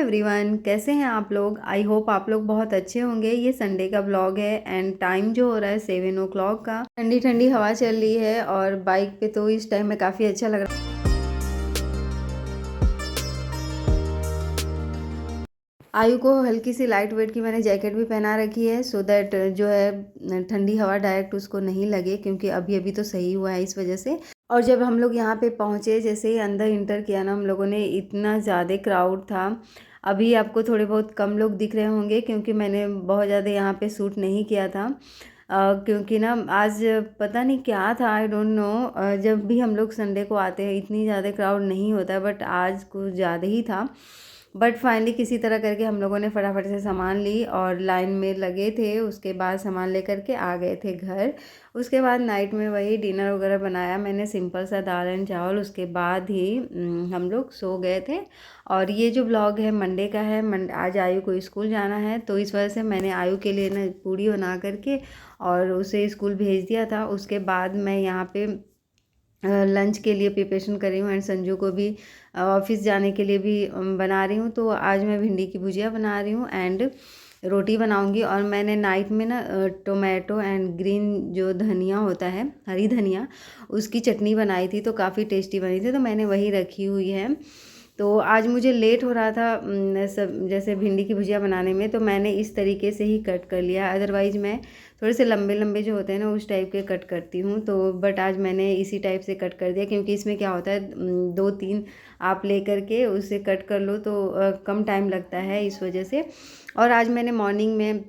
Everyone, कैसे हैं आप लोग। आई होप आप लोग बहुत अच्छे होंगे। ये संडे का व्लॉग है एंड टाइम जो हो रहा है 7 o'clock का। ठंडी ठंडी हवा चल रही है और बाइक पे तो इस टाइम में काफ़ी अच्छा लग रहा है। आयु को हल्की सी लाइट वेट की मैंने जैकेट भी पहना रखी है सो दैट जो है ठंडी हवा डायरेक्ट उसको नहीं लगे, क्योंकि अभी अभी तो सही हुआ है इस वजह से। और जब हम लोग यहाँ पे पहुँचे, जैसे ही अंदर इंटर किया ना हम लोगों ने, इतना ज़्यादा क्राउड था। अभी आपको थोड़े बहुत कम लोग दिख रहे होंगे क्योंकि मैंने बहुत ज़्यादा यहाँ पे शूट नहीं किया था। क्योंकि ना आज पता नहीं क्या था, आई डोंट नो। जब भी हम लोग संडे को आते हैं इतनी ज़्यादा क्राउड नहीं होता है, बट आज कुछ ज़्यादा ही था। बट फाइनली किसी तरह करके हम लोगों ने फटाफट से सामान ली और लाइन में लगे थे। उसके बाद सामान लेकर के आ गए थे घर। उसके बाद नाइट में वही डिनर वगैरह बनाया मैंने, सिंपल सा दाल एंड चावल। उसके बाद ही हम लोग सो गए थे। और ये जो ब्लॉग है मंडे का है। आज आयु को स्कूल जाना है तो इस वजह से मैंने आयु के लिए ना पूड़ी बना करके और उसे स्कूल भेज दिया था। उसके बाद मैं यहाँ पे लंच के लिए प्रिपरेशन कर रही हूँ एंड संजू को भी ऑफिस जाने के लिए भी बना रही हूँ। तो आज मैं भिंडी की भुजिया बना रही हूँ एंड रोटी बनाऊँगी। और मैंने नाइट में ना टोमेटो एंड ग्रीन जो धनिया होता है, हरी धनिया, उसकी चटनी बनाई थी तो काफ़ी टेस्टी बनी थी, तो मैंने वही रखी हुई है। तो आज मुझे लेट हो रहा था सब जैसे भिंडी की भुजिया बनाने में, तो मैंने इस तरीके से ही कट कर लिया। अदरवाइज़ मैं थोड़े से लंबे लंबे जो होते हैं ना उस टाइप के कट करती हूँ। तो बट आज मैंने इसी टाइप से कट कर दिया, क्योंकि इसमें क्या होता है 2-3 आप ले करके उसे कट कर लो तो कम टाइम लगता है इस वजह से। और आज मैंने मॉर्निंग में,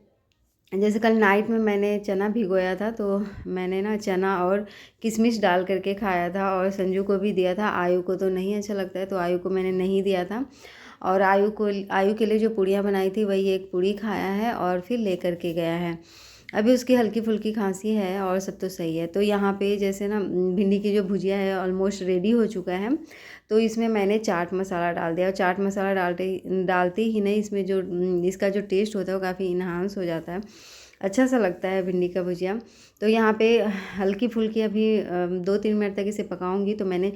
जैसे कल नाइट में मैंने चना भिगोया था, तो मैंने ना चना और किशमिश डाल करके खाया था और संजू को भी दिया था। आयु को तो नहीं अच्छा लगता है तो आयु को मैंने नहीं दिया था। और आयु के लिए जो पूड़ियाँ बनाई थी वही एक पूड़ी खाया है और फिर ले करके गया है। अभी उसकी हल्की फुल्की खांसी है और सब तो सही है। तो यहाँ पे जैसे ना भिंडी की जो भुजिया है ऑलमोस्ट रेडी हो चुका है। तो इसमें मैंने चाट मसाला डाल दिया और चाट मसाला डालते ही नहीं, इसमें जो इसका जो टेस्ट होता है वो काफ़ी इन्हांस हो जाता है, अच्छा सा लगता है भिंडी का भुजिया। तो यहाँ पे हल्की फुल्की अभी 2-3 मिनट तक इसे पकाऊंगी। तो मैंने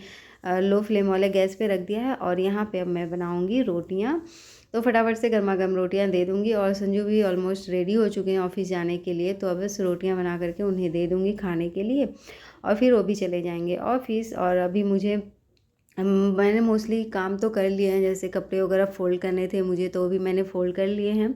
लो फ्लेम वाले गैस पे रख दिया है और यहाँ पे अब मैं बनाऊंगी रोटियाँ। तो फटाफट से गर्मा गर्म रोटियाँ दे दूँगी। और संजू भी ऑलमोस्ट रेडी हो चुके हैं ऑफिस जाने के लिए, तो अब बस रोटियाँ बना करके उन्हें दे दूँगी खाने के लिए और फिर वो भी चले जाएंगे ऑफिस। और अभी मुझे मैंने मोस्टली काम तो कर लिए हैं, जैसे कपड़े वगैरह फ़ोल्ड करने थे मुझे तो वो भी मैंने फ़ोल्ड कर लिए हैं।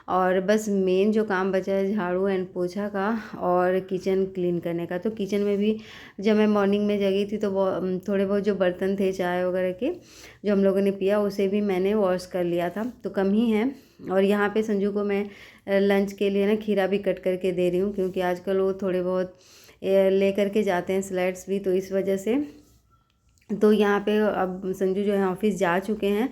और बस मेन जो काम बचा है झाड़ू एंड पोछा का और किचन क्लीन करने का। तो किचन में भी जब मैं मॉर्निंग में जगी थी तो वो थोड़े बहुत जो बर्तन थे चाय वगैरह के जो हम लोगों ने पिया उसे भी मैंने वॉश कर लिया था, तो कम ही है। और यहाँ पे संजू को मैं लंच के लिए ना खीरा भी कट करके दे रही हूँ, क्योंकि आजकल वो थोड़े बहुत ले करके जाते हैं स्लैट्स भी, तो इस वजह से। तो यहाँ पे अब संजू जो है ऑफिस जा चुके हैं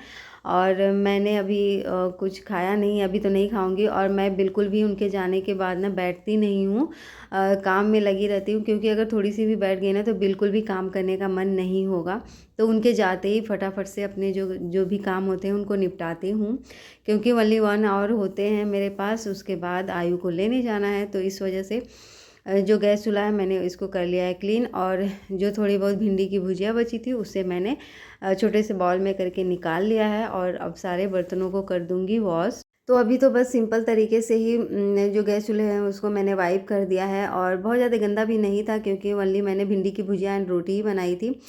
और मैंने अभी कुछ खाया नहीं, अभी तो नहीं खाऊंगी। और मैं बिल्कुल भी उनके जाने के बाद ना बैठती नहीं हूँ, काम में लगी रहती हूँ, क्योंकि अगर थोड़ी सी भी बैठ गई ना तो बिल्कुल भी काम करने का मन नहीं होगा। तो उनके जाते ही फटाफट से अपने जो जो भी काम होते हैं उनको निपटाती हूँ, क्योंकि ओनली 1 आवर होते हैं मेरे पास। उसके बाद आयु को लेने जाना है, तो इस वजह से जो गैस चूल्हा है मैंने इसको कर लिया है क्लीन। और जो थोड़ी बहुत भिंडी की भुजिया बची थी उससे मैंने छोटे से बाउल में करके निकाल लिया है और अब सारे बर्तनों को कर दूंगी वॉश। तो अभी तो बस सिंपल तरीके से ही जो गैस चूल्हे हैं उसको मैंने वाइप कर दिया है और बहुत ज़्यादा गंदा भी नहीं था, क्योंकि ओनली मैंने भिंडी की भुजिया एंड रोटी ही बनाई थी।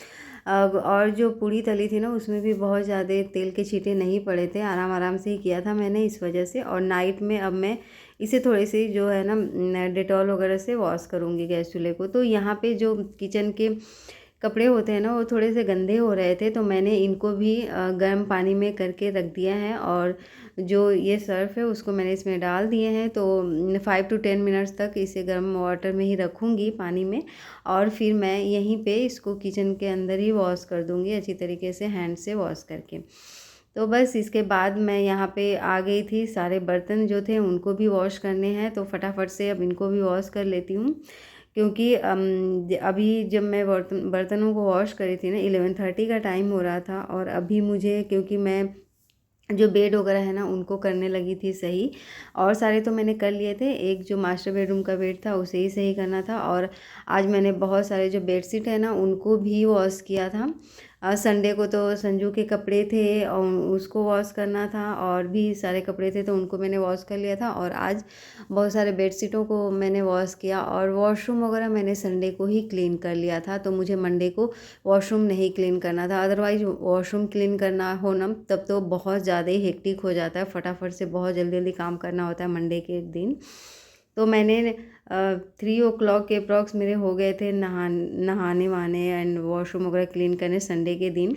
और जो पूड़ी तली थी ना उसमें भी बहुत ज़्यादा तेल के छींटे नहीं पड़े थे, आराम आराम से ही किया था मैंने इस वजह से। और नाइट में अब मैं इसे थोड़ी सी जो है ना डेटॉल वगैरह से वॉश करूँगी गैस चूल्हे को। तो यहाँ पे जो किचन के कपड़े होते हैं ना वो थोड़े से गंदे हो रहे थे, तो मैंने इनको भी गर्म पानी में करके रख दिया है। और जो ये सर्फ है उसको मैंने इसमें डाल दिए हैं। तो 5 to 10 मिनट्स तक इसे गर्म वाटर में ही रखूँगी पानी में, और फिर मैं यहीं पे इसको किचन के अंदर ही वॉश कर दूँगी अच्छी तरीके से हैंड से वॉश करके। तो बस इसके बाद मैं यहाँ पे आ गई थी, सारे बर्तन जो थे उनको भी वॉश करने हैं, तो फटाफट से अब इनको भी वॉश कर लेती हूँ। क्योंकि अभी जब मैं बर्तनों को वॉश करी थी ना 11:30 का टाइम हो रहा था, और अभी मुझे, क्योंकि मैं जो बेड वगैरह है ना उनको करने लगी थी सही, और सारे तो मैंने कर लिए थे, एक जो मास्टर बेडरूम का बेड था उसे ही सही करना था। और आज मैंने बहुत सारे जो बेडशीट है ना उनको भी वॉश किया था। संडे को तो संजू के कपड़े थे और उसको वॉश करना था, और भी सारे कपड़े थे तो उनको मैंने वॉश कर लिया था। और आज बहुत सारे बेडशीटों को मैंने वॉश किया, और वॉशरूम वगैरह मैंने संडे को ही क्लीन कर लिया था, तो मुझे मंडे को वॉशरूम नहीं क्लीन करना था। अदरवाइज़ वॉशरूम क्लीन करना हो ना तब तो बहुत ज़्यादा ही हेक्टिक हो जाता है, फटाफट से बहुत जल्दी जल्दी काम करना होता है मंडे के दिन। तो मैंने 3 o'clock के अप्रॉक्स मेरे हो गए थे नहाने वहाने एंड वॉशरूम वगैरह क्लीन करने संडे के दिन।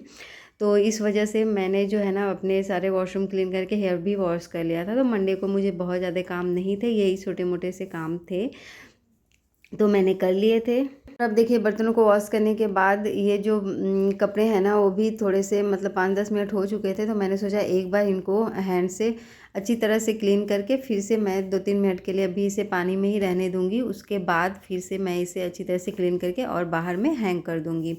तो इस वजह से मैंने जो है ना अपने सारे वॉशरूम क्लीन करके हेयर भी वॉश कर लिया था। तो मंडे को मुझे बहुत ज़्यादा काम नहीं थे, यही छोटे मोटे से काम थे तो मैंने कर लिए थे। अब देखिए बर्तनों को वॉश करने के बाद ये जो कपड़े हैं ना वो भी थोड़े से मतलब 5-10 मिनट हो चुके थे, तो मैंने सोचा एक बार इनको हैंड से अच्छी तरह से क्लीन करके फिर से मैं 2-3 मिनट के लिए अभी इसे पानी में ही रहने दूंगी। उसके बाद फिर से मैं इसे अच्छी तरह से क्लीन करके और बाहर में हैंग कर दूंगी।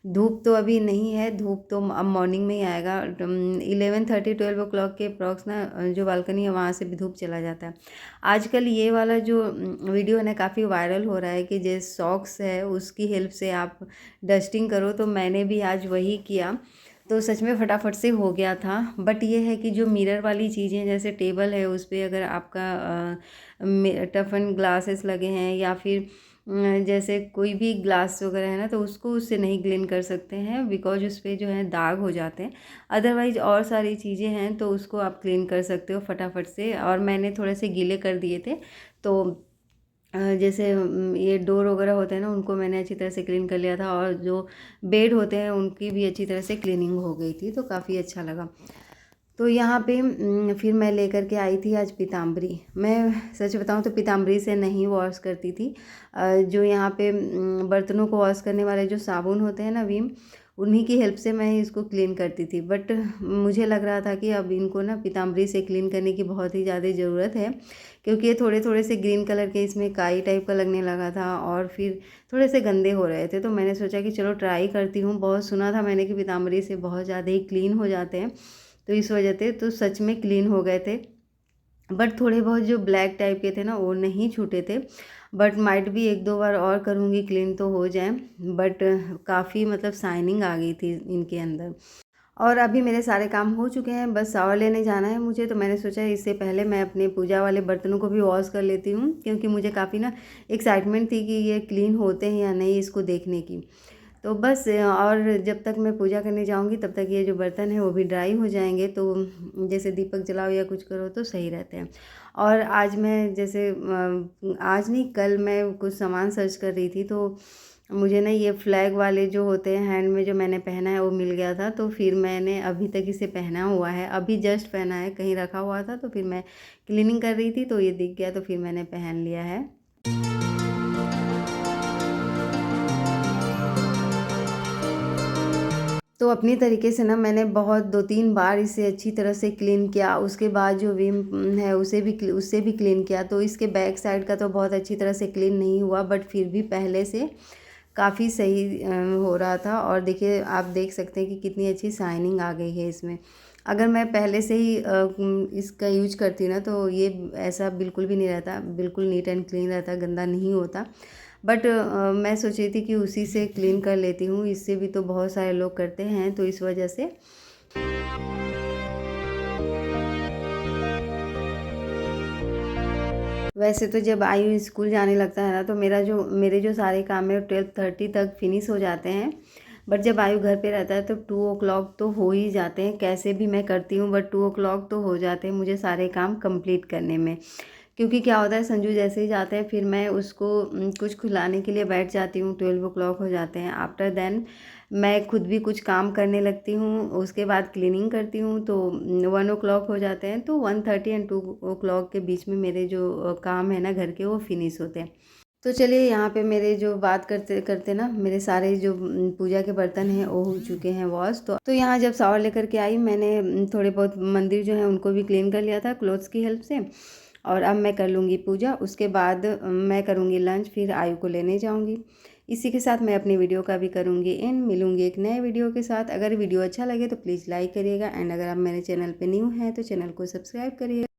धूप तो अभी नहीं है, धूप तो अब मॉर्निंग में ही आएगा। 11:30-12 o'clock के अप्रॉक्स ना जो बालकनी है वहाँ से भी धूप चला जाता है। आजकल ये वाला जो वीडियो है ना काफ़ी वायरल हो रहा है कि जो सॉक्स है उसकी हेल्प से आप डस्टिंग करो, तो मैंने भी आज वही किया, तो सच में फटाफट से हो गया था। बट ये है कि जो मिरर वाली चीज़ें जैसे टेबल है उस पर अगर आपका टफन ग्लासेस लगे हैं या फिर जैसे कोई भी ग्लास वगैरह है ना तो उसको उससे नहीं क्लीन कर सकते हैं, बिकॉज उस पर जो है दाग हो जाते हैं। अदरवाइज़ और सारी चीज़ें हैं तो उसको आप क्लीन कर सकते हो फटाफट से। और मैंने थोड़े से गीले कर दिए थे, तो जैसे ये डोर वगैरह होते हैं ना उनको मैंने अच्छी तरह से क्लीन कर लिया था, और जो बेड होते हैं उनकी भी अच्छी तरह से क्लीनिंग हो गई थी, तो काफ़ी अच्छा लगा। तो यहाँ पे फिर मैं लेकर के आई थी आज पीताम्बरी। मैं सच बताऊँ तो पीताम्बरी से नहीं वॉश करती थी। जो यहाँ पे बर्तनों को वॉश करने वाले जो साबुन होते हैं ना विम, उन्हीं की हेल्प से मैं इसको क्लीन करती थी। बट मुझे लग रहा था कि अब इनको ना पीताम्बरी से क्लीन करने की बहुत ही ज़्यादा ज़रूरत है, क्योंकि ये थोड़े थोड़े से ग्रीन कलर के इसमें काई टाइप का लगने लगा था और फिर थोड़े से गंदे हो रहे थे। तो मैंने सोचा कि चलो ट्राई करती हूँ। बहुत सुना था मैंने कि पीताम्बरी से बहुत ज़्यादा ही क्लीन हो जाते हैं, तो इस वजह से तो सच में क्लीन हो गए थे। बट थोड़े बहुत जो ब्लैक टाइप के थे ना वो नहीं छूटे थे। बट माइट भी 1-2 बार और करूँगी क्लीन तो हो जाए। बट काफ़ी मतलब शाइनिंग आ गई थी इनके अंदर। और अभी मेरे सारे काम हो चुके हैं, बस शावर लेने जाना है मुझे। तो मैंने सोचा इससे पहले मैं अपने पूजा वाले बर्तनों को भी वॉश कर लेती हूँ, क्योंकि मुझे काफ़ी ना एक्साइटमेंट थी कि ये क्लीन होते हैं या नहीं इसको देखने की। तो बस और जब तक मैं पूजा करने जाऊंगी तब तक ये जो बर्तन है वो भी ड्राई हो जाएंगे, तो जैसे दीपक जलाओ या कुछ करो तो सही रहते हैं। और आज मैं जैसे आज नहीं कल मैं कुछ सामान सर्च कर रही थी, तो मुझे ना ये फ्लैग वाले जो होते हैं हैंड में जो मैंने पहना है वो मिल गया था। तो फिर मैंने अभी तक इसे पहना हुआ है, अभी जस्ट पहना है, कहीं रखा हुआ था तो फिर मैं क्लीनिंग कर रही थी तो ये दिख गया तो फिर मैंने पहन लिया है। तो अपनी तरीके से ना मैंने बहुत 2-3 बार इसे अच्छी तरह से क्लीन किया। उसके बाद जो विम है उससे भी क्लीन किया। तो इसके बैक साइड का तो बहुत अच्छी तरह से क्लीन नहीं हुआ, बट फिर भी पहले से काफ़ी सही हो रहा था। और देखिए आप देख सकते हैं कि कितनी अच्छी शाइनिंग आ गई है इसमें। अगर मैं पहले से ही इसका यूज करती ना तो ये ऐसा बिल्कुल भी नहीं रहता, बिल्कुल नीट एंड क्लीन रहता, गंदा नहीं होता। बट मैं सोच रही थी कि उसी से क्लीन कर लेती हूँ, इससे भी तो बहुत सारे लोग करते हैं, तो इस वजह से। वैसे तो जब आयु स्कूल जाने लगता है ना तो मेरे जो सारे काम है 12:30 तक फिनिश हो जाते हैं। बट जब आयु घर पे रहता है तो 2 o'clock तो हो ही जाते हैं, कैसे भी मैं करती हूँ बट 2 o'clock तो हो जाते हैं मुझे सारे काम कंप्लीट करने में। क्योंकि क्या होता है संजू जैसे ही जाते हैं फिर मैं उसको कुछ खिलाने के लिए बैठ जाती हूँ, 12 o'clock हो जाते हैं। आफ्टर देन मैं खुद भी कुछ काम करने लगती हूँ, उसके बाद क्लीनिंग करती हूँ तो 1 o'clock हो जाते हैं। तो 1:30 एंड 2 o'clock के बीच में मेरे जो काम है ना घर के वो फिनिश होते हैं। तो चलिए यहाँ पे मेरे जो बात करते करते ना मेरे सारे जो पूजा के बर्तन हैं वो हो चुके हैं वॉश। तो यहाँ जब शावर लेकर के आई मैंने थोड़े बहुत मंदिर जो है उनको भी क्लीन कर लिया था क्लोथ्स की हेल्प से। और अब मैं कर लूँगी पूजा, उसके बाद मैं करूँगी लंच, फिर आयु को लेने जाऊँगी। इसी के साथ मैं अपनी वीडियो का भी करूँगी एंड मिलूँगी एक नए वीडियो के साथ। अगर वीडियो अच्छा लगे तो प्लीज़ लाइक करिएगा एंड अगर आप मेरे चैनल पे न्यू हैं तो चैनल को सब्सक्राइब करिएगा।